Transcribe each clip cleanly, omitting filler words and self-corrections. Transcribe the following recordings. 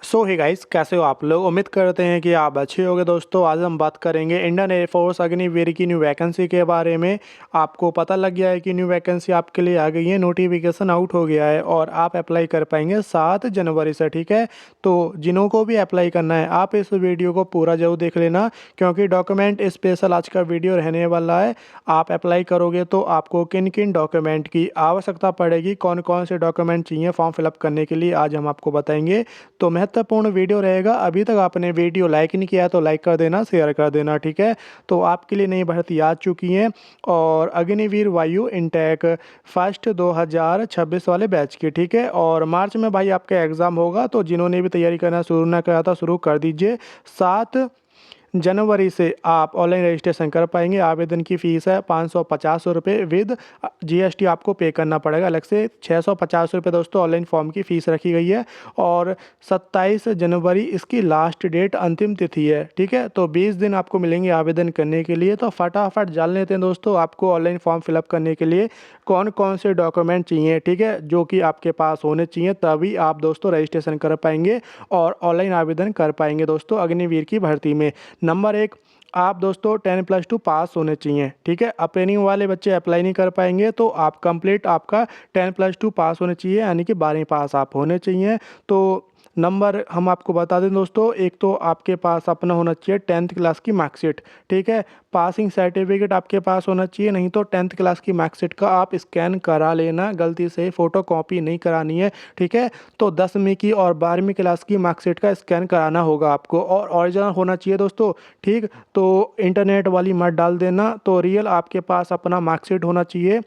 सो hey guys, कैसे हो आप लोग। उम्मीद करते हैं कि आप अच्छे होंगे। दोस्तों आज हम बात करेंगे इंडियन एयरफोर्स अग्निवीर की न्यू वैकेंसी के बारे में। आपको पता लग गया है कि न्यू वैकेंसी आपके लिए आ गई है, नोटिफिकेशन आउट हो गया है और आप अप्लाई कर पाएंगे 7 जनवरी से। ठीक है, तो जिन्हों को भी अप्लाई करना है आप इस वीडियो को पूरा जरूर देख लेना, क्योंकि डॉक्यूमेंट स्पेशल आज का वीडियो रहने वाला है। आप अप्लाई करोगे तो आपको किन किन डॉक्यूमेंट की आवश्यकता पड़ेगी, कौन कौन से डॉक्यूमेंट चाहिए फॉर्म फिलअप करने के लिए, आज हम आपको बताएंगे। तो महत्वपूर्ण वीडियो रहेगा। अभी तक आपने वीडियो लाइक नहीं किया है तो लाइक कर देना, शेयर कर देना। ठीक है, तो आपके लिए नई भर्ती आ चुकी है और अग्निवीर वायु इनटेक फर्स्ट 2026 वाले बैच की। ठीक है, और मार्च में भाई आपका एग्ज़ाम होगा, तो जिन्होंने भी तैयारी करना शुरू ना करा था शुरू कर दीजिए। 7 जनवरी से आप ऑनलाइन रजिस्ट्रेशन कर पाएंगे। आवेदन की फ़ीस है 550 रुपये, विद जीएसटी आपको पे करना पड़ेगा अलग से 650 रुपये। दोस्तों ऑनलाइन फॉर्म की फ़ीस रखी गई है और 27 जनवरी इसकी लास्ट डेट, अंतिम तिथि है। ठीक है, तो 20 दिन आपको मिलेंगे आवेदन करने के लिए। तो फटाफट जान लेते हैं दोस्तों, आपको ऑनलाइन फॉर्म फिलअप करने के लिए कौन कौन से डॉक्यूमेंट चाहिए। ठीक है, जो कि आपके पास होने चाहिए, तभी आप दोस्तों रजिस्ट्रेशन कर पाएंगे और ऑनलाइन आवेदन कर पाएंगे दोस्तों अग्निवीर की भर्ती में। नंबर 1, आप दोस्तों 10+2 पास होने चाहिए। ठीक है, अपेनिंग वाले बच्चे अप्लाई नहीं कर पाएंगे, तो आप कंप्लीट आपका 10+2 पास होने चाहिए, यानी कि 12वीं पास आप होने चाहिए। तो नंबर हम आपको बता दें दोस्तों, एक तो आपके पास अपना होना चाहिए 10th क्लास की मार्कशीट। ठीक है, पासिंग सर्टिफिकेट आपके पास होना चाहिए, नहीं तो 10th क्लास की मार्कशीट का आप स्कैन करा लेना, गलती से फ़ोटो कॉपी नहीं करानी है। ठीक है, तो 10वीं की और 12वीं क्लास की मार्कशीट का स्कैन कराना होगा आपको, और ओरिजिनल होना चाहिए दोस्तों। ठीक, तो इंटरनेट वाली मत डाल देना, तो रियल आपके पास अपना मार्कशीट होना चाहिए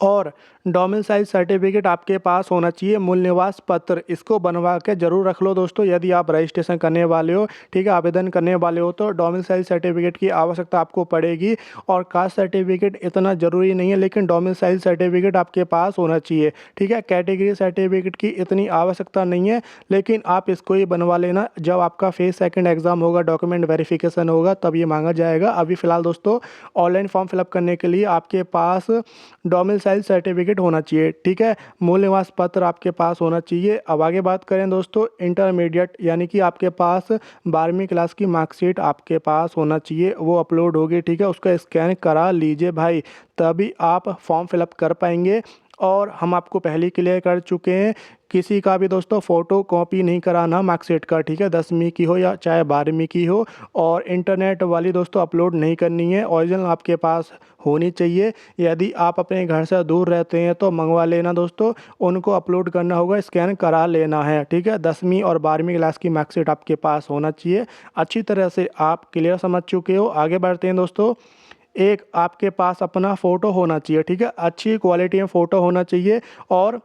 और डोमिसाइल सर्टिफिकेट आपके पास होना चाहिए। मूल निवास पत्र इसको बनवा के ज़रूर रख लो दोस्तों, यदि आप रजिस्ट्रेशन करने वाले हो। ठीक है, आवेदन करने वाले हो तो डोमिसाइल सर्टिफिकेट की आवश्यकता आपको पड़ेगी। और कास्ट सर्टिफिकेट इतना ज़रूरी नहीं है, लेकिन डोमिसाइल सर्टिफिकेट आपके पास होना चाहिए। ठीक है, कैटेगरी सर्टिफिकेट की इतनी आवश्यकता नहीं है, लेकिन आप इसको ही बनवा लेना। जब आपका फेज सेकंड एग्ज़ाम होगा, डॉक्यूमेंट वेरिफिकेशन होगा, तब ये मांगा जाएगा। अभी फ़िलहाल दोस्तों ऑनलाइन फॉर्म फिलअप करने के लिए आपके पास डोमिसाइल सर्टिफिकेट होना चाहिए। ठीक है, मूल निवास पत्र आपके पास होना चाहिए। अब आगे बात करें दोस्तों, इंटरमीडिएट यानी कि आपके पास 12वीं क्लास की मार्कशीट आपके पास होना चाहिए, वो अपलोड होगी। ठीक है, उसका स्कैन करा लीजिए भाई, तभी आप फॉर्म फिलअप कर पाएंगे। और हम आपको पहले क्लियर कर चुके हैं, किसी का भी दोस्तों फ़ोटो कॉपी नहीं कराना मार्कशीट का। ठीक है, 10वीं की हो या चाहे 12वीं की हो, और इंटरनेट वाली दोस्तों अपलोड नहीं करनी है, ओरिजिनल आपके पास होनी चाहिए। यदि आप अपने घर से दूर रहते हैं तो मंगवा लेना दोस्तों, उनको अपलोड करना होगा, स्कैन करा लेना है। ठीक है, 10वीं और 12वीं क्लास की मार्कशीट आपके पास होना चाहिए। अच्छी तरह से आप क्लियर समझ चुके हो। आगे बढ़ते हैं दोस्तों, एक आपके पास अपना फ़ोटो होना चाहिए। ठीक है, अच्छी क्वालिटी में फ़ोटो होना चाहिए और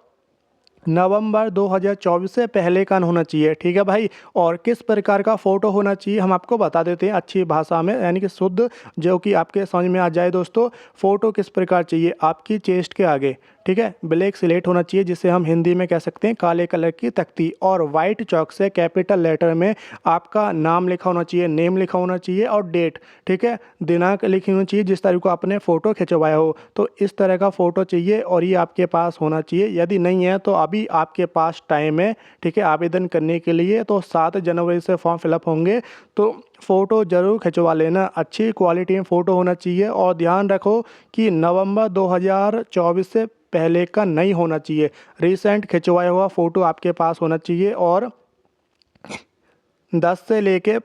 नवंबर 2024 से पहले का होना चाहिए। ठीक है भाई, और किस प्रकार का फ़ोटो होना चाहिए हम आपको बता देते हैं अच्छी भाषा में, यानी कि शुद्ध, जो कि आपके समझ में आ जाए दोस्तों। फ़ोटो किस प्रकार चाहिए, आपकी चेस्ट के आगे, ठीक है, ब्लैक स्लेट होना चाहिए, जिसे हम हिंदी में कह सकते हैं काले कलर की तख्ती, और वाइट चॉक से कैपिटल लेटर में आपका नाम लिखा होना चाहिए, नेम लिखा होना चाहिए, और डेट, ठीक है, दिनांक लिखी होनी चाहिए जिस तारीख को आपने फ़ोटो खिंचवाया हो। तो इस तरह का फ़ोटो चाहिए और ये आपके पास होना चाहिए। यदि नहीं है तो अभी आपके पास टाइम है, ठीक है, आवेदन करने के लिए। तो 7 जनवरी से फॉर्म फिलअप होंगे, तो फ़ोटो ज़रूर खिंचवा लेना। अच्छी क्वालिटी में फ़ोटो होना चाहिए और ध्यान रखो कि नवंबर 2024 से पहले का नहीं होना चाहिए। रिसेंट खिंचवाया हुआ फ़ोटो आपके पास होना चाहिए और 10 से लेके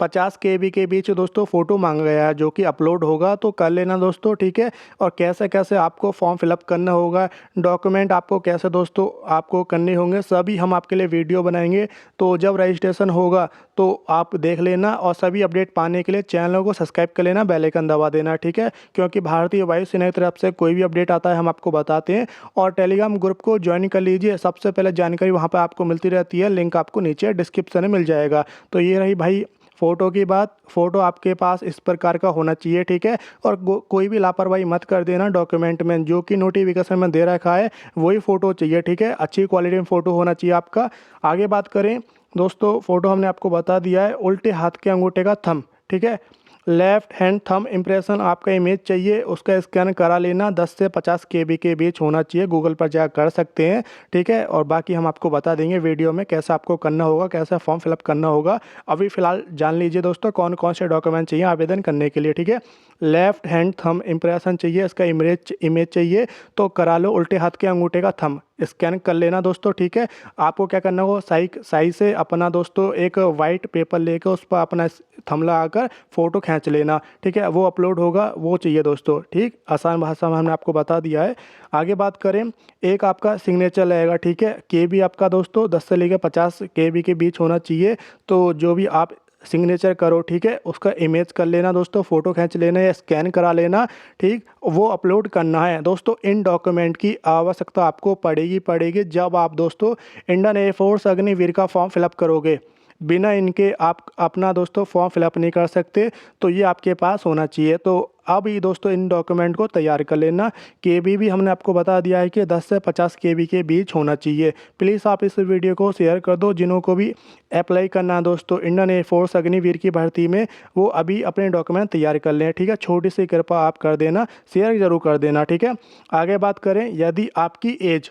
50 KB के बीच दोस्तों फ़ोटो मांगा गया है, जो कि अपलोड होगा, तो कर लेना दोस्तों। ठीक है, और कैसे कैसे आपको फॉर्म फिलअप करना होगा, डॉक्यूमेंट आपको कैसे दोस्तों आपको करने होंगे, सभी हम आपके लिए वीडियो बनाएंगे। तो जब रजिस्ट्रेशन होगा तो आप देख लेना, और सभी अपडेट पाने के लिए चैनल को सब्सक्राइब कर लेना, बेल आइकन दबा देना। ठीक है, क्योंकि भारतीय वायुसेना की तरफ से कोई भी अपडेट आता है हम आपको बताते हैं। और टेलीग्राम ग्रुप को ज्वाइन कर लीजिए, सबसे पहले जानकारी वहाँ पर आपको मिलती रहती है, लिंक आपको नीचे डिस्क्रिप्शन में मिल जाएगा। तो ये रही भाई फ़ोटो की बात। फ़ोटो आपके पास इस प्रकार का होना चाहिए। ठीक है, और कोई भी लापरवाही मत कर देना, डॉक्यूमेंट में जो कि नोटिफिकेशन में दे रखा है वही फ़ोटो चाहिए। ठीक है, अच्छी क्वालिटी में फ़ोटो होना चाहिए आपका। आगे बात करें दोस्तों, फ़ोटो हमने आपको बता दिया है, उल्टे हाथ के अंगूठे का थंब। ठीक है, लेफ्ट हैंड थंब इम्प्रेशन आपका इमेज चाहिए, उसका स्कैन करा लेना, 10 से 50 केबी के बीच होना चाहिए। गूगल पर जाकर कर सकते हैं, ठीक है। और बाकी हम आपको बता देंगे वीडियो में कैसा आपको करना होगा, कैसा फॉर्म फिलअप करना होगा। अभी फ़िलहाल जान लीजिए दोस्तों कौन कौन से डॉक्यूमेंट चाहिए आवेदन करने के लिए, ठीक है। लेफ्ट हैंड थंब इम्प्रेशन चाहिए, इसका इमेज चाहिए तो करा लो। उल्टे हाथ के अंगूठे का थंब स्कैन कर लेना दोस्तों, ठीक है। आपको क्या करना होगा, साई से अपना दोस्तों एक वाइट पेपर लेकर उस पर अपना थंब लगाकर फ़ोटो खींच लेना, ठीक है। वो अपलोड होगा, वो चाहिए दोस्तों, ठीक। आसान भाषा में हमने आपको बता दिया है। आगे बात करें, एक आपका सिग्नेचर लगेगा, ठीक है। केबी आपका दोस्तों 10 से लेकर 50 केबी के बीच होना चाहिए। तो जो भी आप सिग्नेचर करो, ठीक है, उसका इमेज कर लेना दोस्तों, फ़ोटो खींच लेना या स्कैन करा लेना, ठीक। वो अपलोड करना है दोस्तों। इन डॉक्यूमेंट की आवश्यकता आपको पड़ेगी जब आप दोस्तों इंडियन एयरफोर्स अग्निवीर का फॉर्म फिलअप करोगे। बिना इनके आप अपना दोस्तों फॉर्म फिलअप नहीं कर सकते, तो ये आपके पास होना चाहिए। तो अब ये दोस्तों इन डॉक्यूमेंट को तैयार कर लेना। केबी भी हमने आपको बता दिया है कि 10 से 50 केबी के बीच होना चाहिए। प्लीज़ आप इस वीडियो को शेयर कर दो, जिन्हों को भी अप्लाई करना है दोस्तों इंडियन एयरफोर्स अग्निवीर की भर्ती में, वो अभी अपने डॉक्यूमेंट तैयार कर लें, ठीक है। छोटी सी कृपा आप कर देना, शेयर ज़रूर कर देना, ठीक है। आगे बात करें, यदि आपकी एज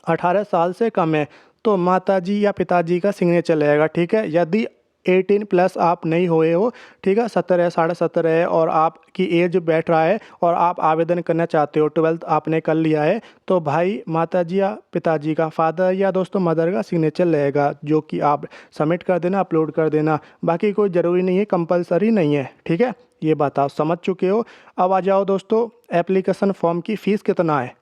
18 साल से कम है तो माताजी या पिताजी का सिग्नेचर लगेगा, ठीक है। यदि 18 प्लस आप नहीं हुए हो, ठीक है, 17 है, 17.5 है और आपकी एज बैठ रहा है और आप आवेदन करना चाहते हो, 12th आपने कर लिया है, तो भाई माताजी या पिताजी का, फादर या दोस्तों मदर का सिग्नेचर लगेगा, जो कि आप सबमिट कर देना, अपलोड कर देना। बाकी कोई ज़रूरी नहीं है, कंपलसरी नहीं है, ठीक है। ये बात आप समझ चुके हो। अब आ जाओ दोस्तों, एप्लीकेशन फॉर्म की फ़ीस कितना है।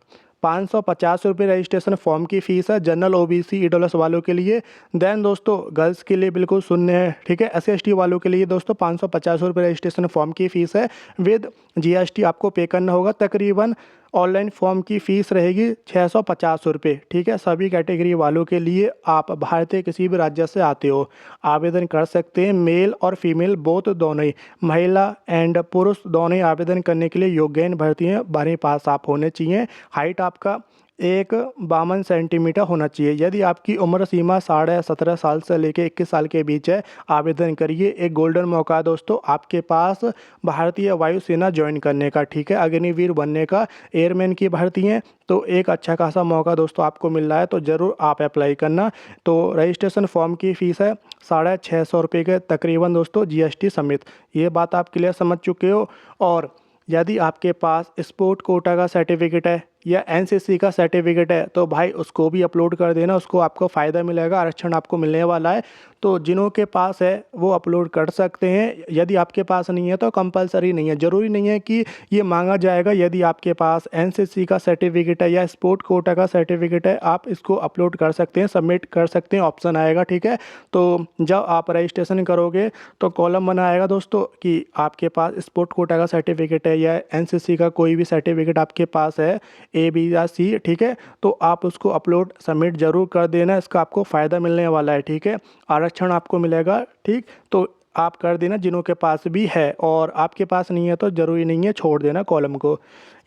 550 रुपये रजिस्ट्रेशन फॉर्म की फ़ीस है जनरल OBC ईडब्ल्यूएस वालों के लिए। देन दोस्तों गर्ल्स के लिए बिल्कुल शून्य है, ठीक है। SC ST वालों के लिए दोस्तों 550 रुपये रजिस्ट्रेशन फॉर्म की फ़ीस है, विद GST आपको पे करना होगा। तकरीबन ऑनलाइन फॉर्म की फ़ीस रहेगी 650 रुपये, ठीक है। सभी कैटेगरी वालों के लिए, आप भारतीय किसी भी राज्य से आते हो आवेदन कर सकते हैं। मेल और फीमेल बोथ, दोनों ही, महिला एंड पुरुष दोनों ही आवेदन करने के लिए योग्य इन भर्ती हैं। 12वीं पास आप होने चाहिए। हाइट आपका 1.52 सेंटीमीटर होना चाहिए। यदि आपकी उम्र सीमा 17.5 साल से लेकर 21 साल के बीच है, आवेदन करिए। एक गोल्डन मौका है दोस्तों आपके पास भारतीय वायुसेना ज्वाइन करने का, ठीक है, अग्निवीर बनने का। एयरमैन की भर्ती है, तो एक अच्छा खासा मौका दोस्तों आपको मिल रहा है, तो ज़रूर आप अप्लाई करना। तो रजिस्ट्रेशन फॉर्म की फ़ीस है 650 रुपये के तकरीबन दोस्तों, GST समेत। ये बात आप क्लियर समझ चुके हो। और यदि आपके पास स्पोर्ट कोटा का सर्टिफिकेट है या NCC का सर्टिफिकेट है, तो भाई उसको भी अपलोड कर देना, उसको आपको फ़ायदा मिलेगा, आरक्षण आपको मिलने वाला है। तो जिन्हों के पास है वो अपलोड कर सकते हैं। यदि आपके पास नहीं है तो कंपलसरी नहीं है, ज़रूरी नहीं है कि ये मांगा जाएगा। यदि आपके पास NCC का सर्टिफिकेट है या स्पोर्ट कोटा का सर्टिफिकेट है, आप इसको अपलोड कर सकते हैं, सबमिट कर सकते हैं, ऑप्शन आएगा, ठीक है। तो जब आप रजिस्ट्रेशन करोगे तो कॉलम बना आएगा दोस्तों कि आपके पास स्पोर्ट कोटा का सर्टिफिकेट है या NCC का कोई भी सर्टिफिकेट आपके पास है, A B या C, ठीक है। तो आप उसको अपलोड सबमिट ज़रूर कर देना, इसका आपको फ़ायदा मिलने वाला है, ठीक है। आरक्षण आपको मिलेगा, ठीक। तो आप कर देना जिन्हों के पास भी है, और आपके पास नहीं है तो ज़रूरी नहीं है, छोड़ देना कॉलम को।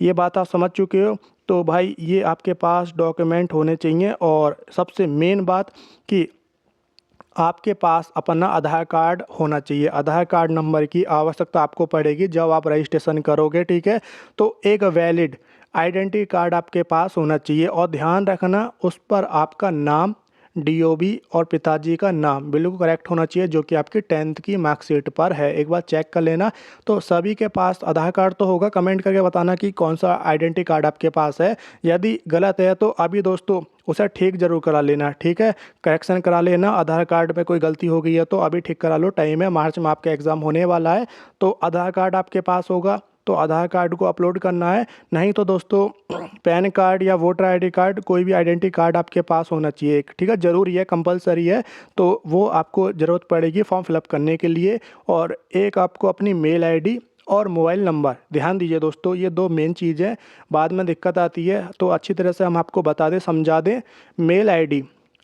ये बात आप समझ चुके हो। तो भाई ये आपके पास डॉक्यूमेंट होने चाहिए। और सबसे मेन बात कि आपके पास अपना आधार कार्ड होना चाहिए। आधार कार्ड नंबर की आवश्यकता आपको पड़ेगी जब आप रजिस्ट्रेशन करोगे, ठीक है। तो एक वैलिड आइडेंटिटी कार्ड आपके पास होना चाहिए, और ध्यान रखना उस पर आपका नाम, DOB और पिताजी का नाम बिल्कुल करेक्ट होना चाहिए, जो कि आपकी 10th की मार्कशीट पर है। एक बार चेक कर लेना। तो सभी के पास आधार कार्ड तो होगा, कमेंट करके बताना कि कौन सा आइडेंटिटी कार्ड आपके पास है। यदि गलत है तो अभी दोस्तों उसे ठीक ज़रूर करा लेना, ठीक है, करेक्शन करा लेना। आधार कार्ड में कोई गलती हो गई है तो अभी ठीक करा लो, टाइम है, मार्च में आपका एग्ज़ाम होने वाला है। तो आधार कार्ड आपके पास होगा तो आधार कार्ड को अपलोड करना है। नहीं तो दोस्तों पैन कार्ड या वोटर ID कार्ड, कोई भी आइडेंटिटी कार्ड आपके पास होना चाहिए एक, ठीक है, ज़रूरी है, कंपलसरी है। तो वो आपको ज़रूरत पड़ेगी फॉर्म फिलअप करने के लिए। और एक आपको अपनी मेल ID और मोबाइल नंबर, ध्यान दीजिए दोस्तों, ये 2 मेन चीज़ है, बाद में दिक्कत आती है, तो अच्छी तरह से हम आपको बता दें, समझा दें। मेल ID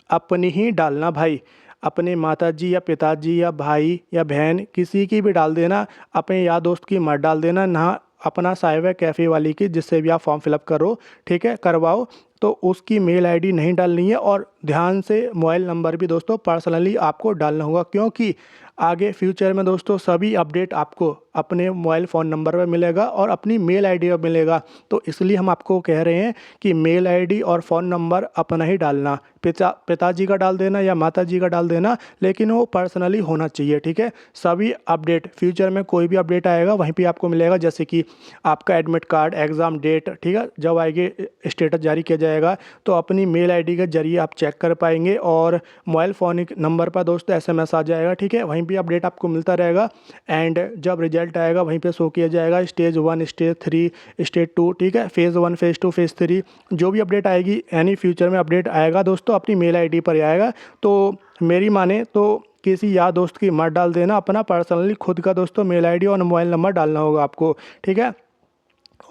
अपनी ही डालना भाई, अपने माताजी या पिताजी या भाई या बहन किसी की भी डाल देना, अपने यार दोस्त की मत डाल देना, ना अपना साइबर कैफ़े वाली की, जिससे भी आप फॉर्म फिलअप करो, ठीक है, करवाओ। तो उसकी मेल आईडी नहीं डालनी है, और ध्यान से मोबाइल नंबर भी दोस्तों पर्सनली आपको डालना होगा, क्योंकि आगे फ्यूचर में दोस्तों सभी अपडेट आपको अपने मोबाइल फ़ोन नंबर पर मिलेगा और अपनी मेल आईडी पर मिलेगा। तो इसलिए हम आपको कह रहे हैं कि मेल आईडी और फ़ोन नंबर अपना ही डालना, पिताजी का डाल देना या माताजी का डाल देना, लेकिन वो पर्सनली होना चाहिए, ठीक है। सभी अपडेट फ्यूचर में कोई भी अपडेट आएगा वहीं पे आपको मिलेगा, जैसे कि आपका एडमिट कार्ड, एग्ज़ाम डेट, ठीक है, जब आएगी स्टेटस जारी किया जाएगा तो अपनी मेल आईडी के जरिए आप चेक कर पाएंगे, और मोबाइल फ़ोन नंबर पर दोस्तों एसएमएस आ जाएगा, ठीक है। वहीं भी अपडेट आपको मिलता रहेगा, एंड जब रिजल्ट आएगा वहीं पे शो किया जाएगा स्टेज 1, स्टेज 3, स्टेज 2, ठीक है, फेज़ 1, फेज़ 2, फेज़ 3, जो भी अपडेट आएगी, यानी फ्यूचर में अपडेट आएगा दोस्तों अपनी मेल आईडी पर ही आएगा। तो मेरी माने तो किसी यार दोस्त की मत डाल देना, अपना पर्सनली खुद का दोस्तों मेल आईडी और मोबाइल नंबर डालना होगा आपको, ठीक है।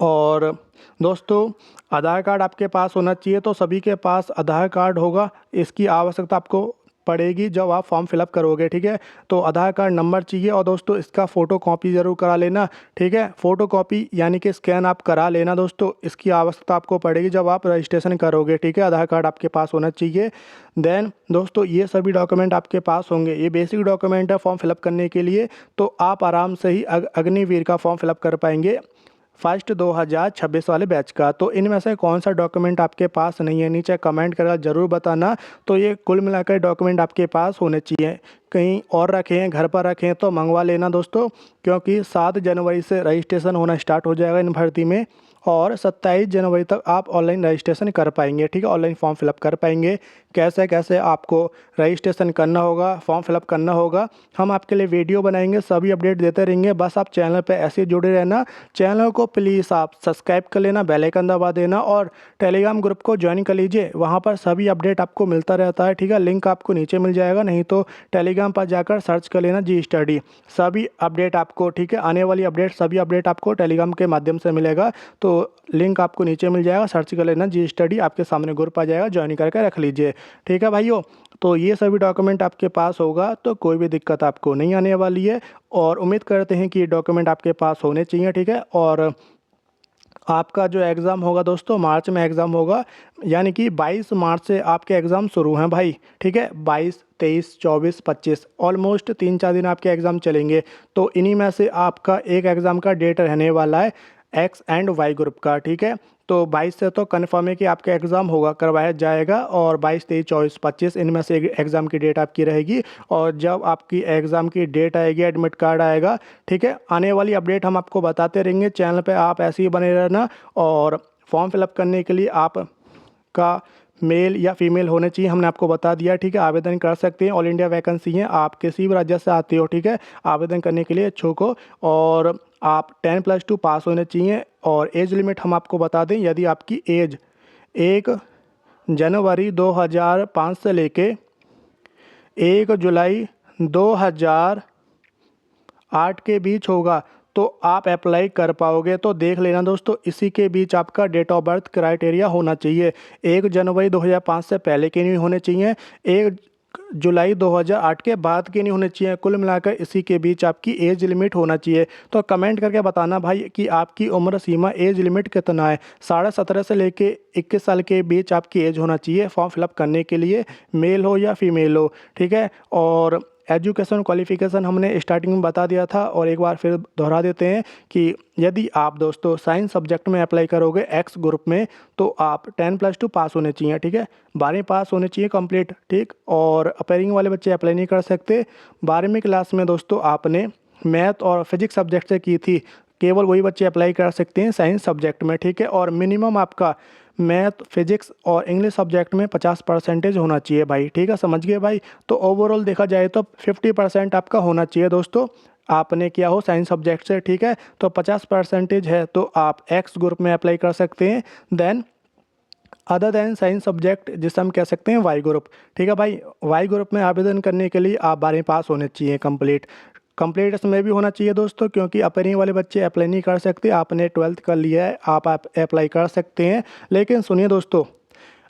और दोस्तों आधार कार्ड आपके पास होना चाहिए, तो सभी के पास आधार कार्ड होगा, इसकी आवश्यकता आपको पड़ेगी जब आप फॉर्म फिलअप करोगे, ठीक है। तो आधार कार्ड नंबर चाहिए, और दोस्तों इसका फ़ोटो कॉपी ज़रूर करा लेना, ठीक है। फ़ोटो कॉपी यानी कि स्कैन आप करा लेना दोस्तों, इसकी आवश्यकता आपको पड़ेगी जब आप रजिस्ट्रेशन करोगे, ठीक है। आधार कार्ड आपके पास होना चाहिए। देन दोस्तों ये सभी डॉक्यूमेंट आपके पास होंगे, ये बेसिक डॉक्यूमेंट है फॉर्म फिलअप करने के लिए, तो आप आराम से ही अग्निवीर का फॉर्म फिलअप कर पाएंगे फर्स्ट 2026 वाले बैच का। तो इनमें से कौन सा डॉक्यूमेंट आपके पास नहीं है, नीचे कमेंट करके ज़रूर बताना। तो ये कुल मिलाकर डॉक्यूमेंट आपके पास होने चाहिए, कहीं और रखें हैं, घर पर रखें तो मंगवा लेना दोस्तों, क्योंकि 7 जनवरी से रजिस्ट्रेशन होना स्टार्ट हो जाएगा इन भर्ती में, और 27 जनवरी तक आप ऑनलाइन रजिस्ट्रेशन कर पाएंगे, ठीक है, ऑनलाइन फॉर्म फिलअप कर पाएंगे। कैसे कैसे आपको रजिस्ट्रेशन करना होगा, फॉर्म फिलअप करना होगा, हम आपके लिए वीडियो बनाएंगे, सभी अपडेट देते रहेंगे। बस आप चैनल पे ऐसे जुड़े रहना, चैनल को प्लीज़ आप सब्सक्राइब कर लेना, बेल आइकन दबा देना, और टेलीग्राम ग्रुप को ज्वाइन कर लीजिए, वहाँ पर सभी अपडेट आपको मिलता रहता है, ठीक है। लिंक आपको नीचे मिल जाएगा, नहीं तो टेलीग्राम पर जाकर सर्च कर लेना जी स्टडी, सभी अपडेट आपको, ठीक है, आने वाली अपडेट सभी अपडेट आपको टेलीग्राम के माध्यम से मिलेगा। तो लिंक आपको नीचे मिल जाएगा, सर्च कर लेना जी स्टडी, आपके सामने ग्रुप आ जाएगा, ज्वाइन करके रख लीजिए, ठीक है भाइयों। तो ये सभी डॉक्यूमेंट आपके पास होगा तो कोई भी दिक्कत आपको नहीं आने वाली है, और उम्मीद करते हैं कि ये डॉक्यूमेंट आपके पास होने चाहिए, ठीक है। और आपका जो एग्ज़ाम होगा दोस्तों मार्च में एग्ज़ाम होगा, यानी कि 22 मार्च से आपके एग्ज़ाम शुरू हैं भाई, ठीक है। 22, 23, 24, 25 ऑलमोस्ट 3-4 दिन आपके एग्ज़ाम चलेंगे। तो इन्हीं में से आपका एक एग्ज़ाम का डेट रहने वाला है एक्स एंड वाई ग्रुप का, ठीक है। तो 22 से तो कन्फर्म है कि आपका एग्ज़ाम होगा, करवाया जाएगा, और 22, 23, 24, 25 इनमें से एक एग्ज़ाम की डेट आपकी रहेगी। और जब आपकी एग्ज़ाम की डेट आएगी, एडमिट कार्ड आएगा, ठीक है, आने वाली अपडेट हम आपको बताते रहेंगे चैनल पे, आप ऐसे ही बने रहना। और फॉर्म फिलअप करने के लिए आपका मेल या फीमेल होने चाहिए, हमने आपको बता दिया, ठीक है। आवेदन कर सकते हैं, ऑल इंडिया वैकेंसी है, आप किसी भी राज्य से आते हो, ठीक है, आवेदन करने के लिए इच्छुक हो, और आप 10+2 पास होने चाहिए। और एज लिमिट हम आपको बता दें, यदि आपकी एज 1 जनवरी 2005 से लेके 1 जुलाई 2008 के बीच होगा तो आप अप्लाई कर पाओगे। तो देख लेना दोस्तों, इसी के बीच आपका डेट ऑफ बर्थ क्राइटेरिया होना चाहिए। 1 जनवरी 2005 से पहले के नहीं होने चाहिए, 1 जुलाई 2008 के बाद के नहीं होने चाहिए, कुल मिलाकर इसी के बीच आपकी एज लिमिट होना चाहिए। तो कमेंट करके बताना भाई कि आपकी उम्र सीमा, एज लिमिट कितना है। 17.5 से लेके 21 साल के बीच आपकी एज होना चाहिए फॉर्म फिलअप करने के लिए, मेल हो या फीमेल हो, ठीक है। और एजुकेशन क्वालिफ़िकेशन हमने स्टार्टिंग में बता दिया था, और एक बार फिर दोहरा देते हैं कि यदि आप दोस्तों साइंस सब्जेक्ट में अप्लाई करोगे एक्स ग्रुप में, तो आप 10+2 पास होने चाहिए, ठीक है, 12वीं पास होने चाहिए कंप्लीट, ठीक। और अपेयरिंग वाले बच्चे अप्लाई नहीं कर सकते। 12वीं क्लास में दोस्तों आपने मैथ और फिजिक्स सब्जेक्ट से की थी, केवल वही बच्चे अप्लाई कर सकते हैं साइंस सब्जेक्ट में, ठीक है। और मिनिमम आपका मैथ, फिजिक्स और इंग्लिश सब्जेक्ट में 50% होना चाहिए भाई, ठीक है, समझ गए भाई। तो ओवरऑल देखा जाए तो 50% आपका होना चाहिए दोस्तों, आपने किया हो साइंस सब्जेक्ट से, ठीक है। तो 50% है तो आप एक्स ग्रुप में अप्लाई कर सकते हैं। Then other than science subject जिसे हम कह सकते हैं वाई ग्रुप, ठीक है भाई। वाई ग्रुप में आवेदन करने के लिए आप 12वीं पास होने चाहिए कंप्लीट इसमें भी होना चाहिए दोस्तों, क्योंकि अपेयरिंग वाले बच्चे अप्लाई नहीं कर सकते। आपने 12th कर लिया है, आप अप्लाई कर सकते हैं। लेकिन सुनिए दोस्तों,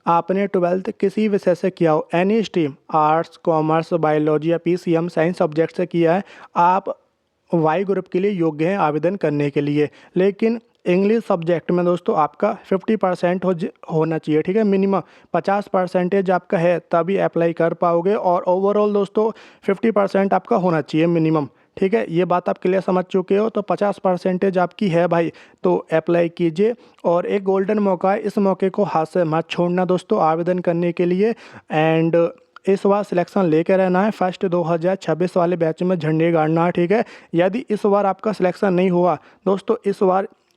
आपने 12th किसी विषय से किया हो, any stream, arts, commerce, biology या पीसीएम साइंस सब्जेक्ट से किया है, आप वाई ग्रुप के लिए योग्य हैं आवेदन करने के लिए। लेकिन इंग्लिश सब्जेक्ट में दोस्तों आपका 50% होना चाहिए, ठीक है। मिनिमम 50% आपका है तभी अप्लाई कर पाओगे, और ओवरऑल दोस्तों 50% आपका होना चाहिए मिनिमम, ठीक है। ये बात आप क्लियर समझ चुके हो। तो 50% आपकी है भाई, तो अप्लाई कीजिए। और एक गोल्डन मौका है, इस मौके को हाथ से मत छोड़ना दोस्तों आवेदन करने के लिए। एंड इस बार सिलेक्शन लेके रहना है, फर्स्ट 2026 वाले बैच में झंडे गाड़ना है, ठीक है। यदि इस बार आपका सिलेक्शन नहीं हुआ दोस्तों,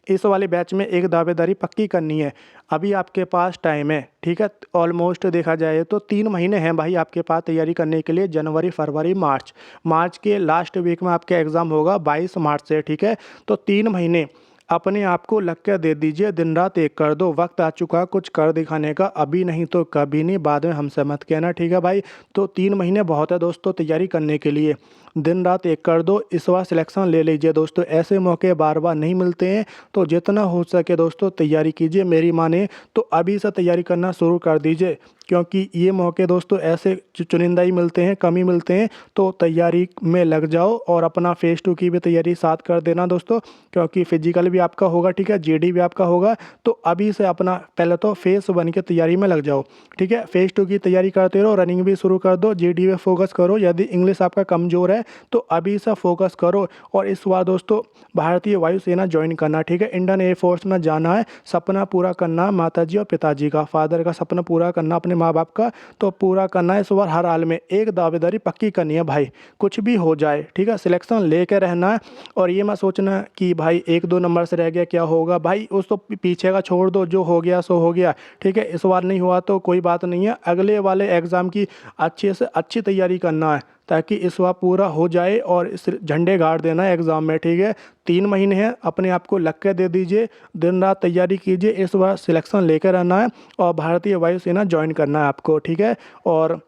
इस वाले बैच में एक दावेदारी पक्की करनी है। अभी आपके पास टाइम है, ठीक है। ऑलमोस्ट देखा जाए तो 3 महीने हैं भाई आपके पास तैयारी करने के लिए। जनवरी, फरवरी, मार्च के लास्ट वीक में आपका एग्ज़ाम होगा 22 मार्च से, ठीक है। तो 3 महीने अपने आप को लग कर दे दीजिए, दिन रात एक कर दो। वक्त आ चुका कुछ कर दिखाने का, अभी नहीं तो कभी नहीं, बाद में हमसे मत कहना, ठीक है भाई। तो 3 महीने बहुत है दोस्तों तैयारी करने के लिए, दिन रात एक कर दो। इस बार सिलेक्शन ले लीजिए दोस्तों, ऐसे मौके बार बार नहीं मिलते हैं। तो जितना हो सके दोस्तों तैयारी कीजिए, मेरी माने तो अभी से तैयारी करना शुरू कर दीजिए, क्योंकि ये मौके दोस्तों ऐसे चुनिंदा ही मिलते हैं, कम ही मिलते हैं। तो तैयारी में लग जाओ, और अपना फेज़ 2 की भी तैयारी साथ कर देना दोस्तों, क्योंकि फिजिकल भी आपका होगा, ठीक है, जीडी भी आपका होगा। तो अभी से अपना पहले तो फेज़ 1 की तैयारी में लग जाओ, ठीक है। फेज़ 2 की तैयारी करते रहो, रनिंग भी शुरू कर दो, जीडी पे फोकस करो। यदि इंग्लिश आपका कमज़ोर है तो अभी से फोकस करो। और इस बार दोस्तों भारतीय वायुसेना ज्वाइन करना, ठीक है। इंडियन एयरफोर्स में जाना है, सपना पूरा करना माताजी और पिताजी का, फादर का सपना पूरा करना, अपने माँ बाप का तो पूरा करना है। इस बार हर हाल में एक दावेदारी पक्की करनी है भाई, कुछ भी हो जाए, ठीक है। सिलेक्शन लेके रहना है, और ये मत सोचना कि भाई 1-2 नंबर से रह गया क्या होगा, भाई उस तो पीछे का छोड़ दो, जो हो गया सो हो गया, ठीक है। इस बार नहीं हुआ तो कोई बात नहीं है, अगले वाले एग्ज़ाम की अच्छे से अच्छी तैयारी करना है, ताकि इस बार पूरा हो जाए और इस झंडे गाड़ देना है एग्ज़ाम में, ठीक है। 3 महीने हैं, अपने आप को लग के दे दीजिए, दिन रात तैयारी कीजिए। इस बार सिलेक्शन लेकर आना है, और भारतीय वायुसेना ज्वाइन करना है आपको, ठीक है। और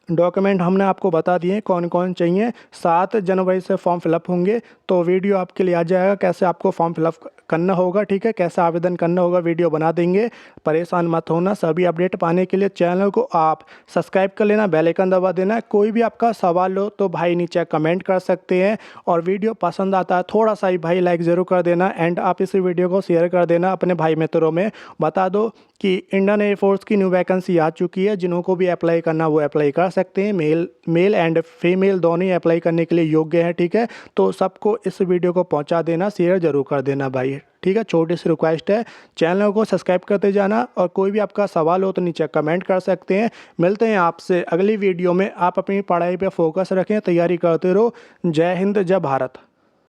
डॉक्यूमेंट हमने आपको बता दिए कौन कौन चाहिए। 7 जनवरी से फॉर्म फिलअप होंगे, तो वीडियो आपके लिए आ जाएगा कैसे आपको फॉर्म फिलअप करना होगा, ठीक है, कैसे आवेदन करना होगा, वीडियो बना देंगे। परेशान मत होना, सभी अपडेट पाने के लिए चैनल को आप सब्सक्राइब कर लेना, बेल आइकन दबा देना। कोई भी आपका सवाल हो तो भाई नीचे कमेंट कर सकते हैं, और वीडियो पसंद आता है थोड़ा सा ही भाई लाइक ज़रूर कर देना। एंड आप इस वीडियो को शेयर कर देना अपने भाई मित्रों में, बता दो कि इंडियन एयरफोर्स की न्यू वैकेंसी आ चुकी है। जिनको भी अप्लाई करना वो अप्लाई कर सकते हैं, मेल एंड फीमेल दोनों ही अप्लाई करने के लिए योग्य हैं, ठीक है। तो सबको इस वीडियो को पहुंचा देना, शेयर जरूर कर देना भाई, ठीक है। छोटी सी रिक्वेस्ट है, चैनल को सब्सक्राइब करते जाना, और कोई भी आपका सवाल हो तो नीचे कमेंट कर सकते हैं। मिलते हैं आपसे अगली वीडियो में। आप अपनी पढ़ाई पे फोकस रखें, तैयारी करते रहो। जय हिंद, जय भारत।